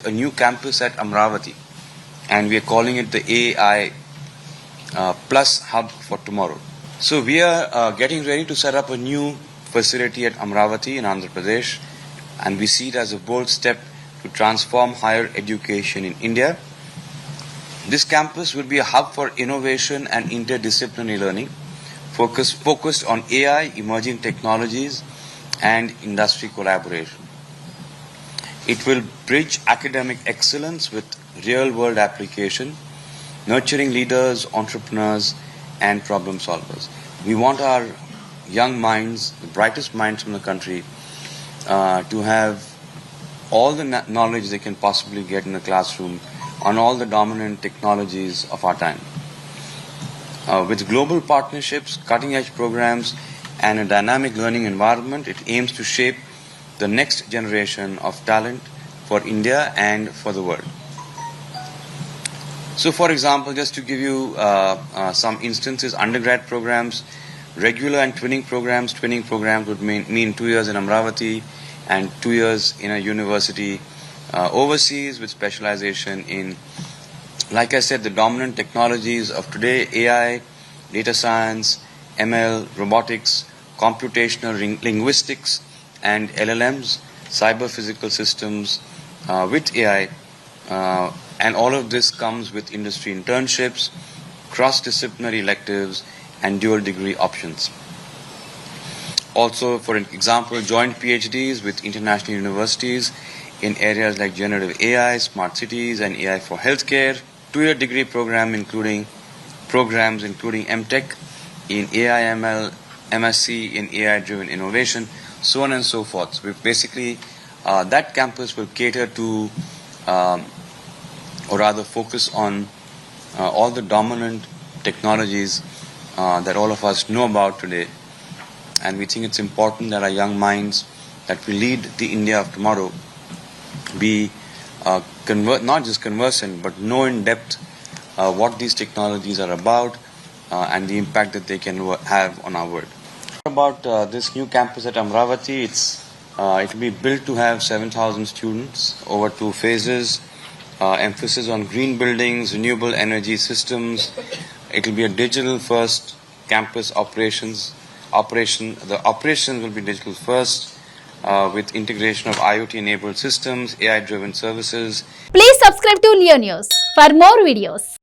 a new campus at Amravati, and we are calling it the AI Plus Hub for Tomorrow. So we are getting ready to set up a new facility at Amravati in Andhra Pradesh, and we see it as a bold step to transform higher education in India. This campus will be a hub for innovation and interdisciplinary learning, focused on AI, emerging technologies, and industry collaboration. It will bridge academic excellence with real-world application, nurturing leaders, entrepreneurs, and problem solvers. We want our young minds, the brightest minds from the country, to have all the knowledge they can possibly get in the classroom on all the dominant technologies of our time. With global partnerships, cutting-edge programs, and a dynamic learning environment, it aims to shape the next generation of talent for India and for the world. So, for example, just to give you some instances, undergrad programs, regular and twinning programs. Twinning programs would mean 2 years in Amravati and 2 years in a university overseas with specialization in, like I said, the dominant technologies of today: AI, data science, ML, robotics, computational linguistics, and LLMs, cyber physical systems with AI. And all of this comes with industry internships, cross-disciplinary electives, and dual degree options. Also, for example, joint PhDs with international universities in areas like generative AI, smart cities, and AI for healthcare. 2-year degree programs including MTech in AI ML, MSc in AI-driven innovation, so on and so forth. So basically, that campus will cater to, or rather focus on, all the dominant technologies that all of us know about today. And we think it's important that our young minds that will lead the India of tomorrow be not just conversant, but know in depth what these technologies are about and the impact that they can have on our world. About this new campus at Amravati, it will be built to have 7,000 students over 2 phases. Emphasis on green buildings, renewable energy systems. It will be a digital-first campus operation. The operations will be digital first, with integration of IoT-enabled systems, AI-driven services. Please subscribe to Leo News for more videos.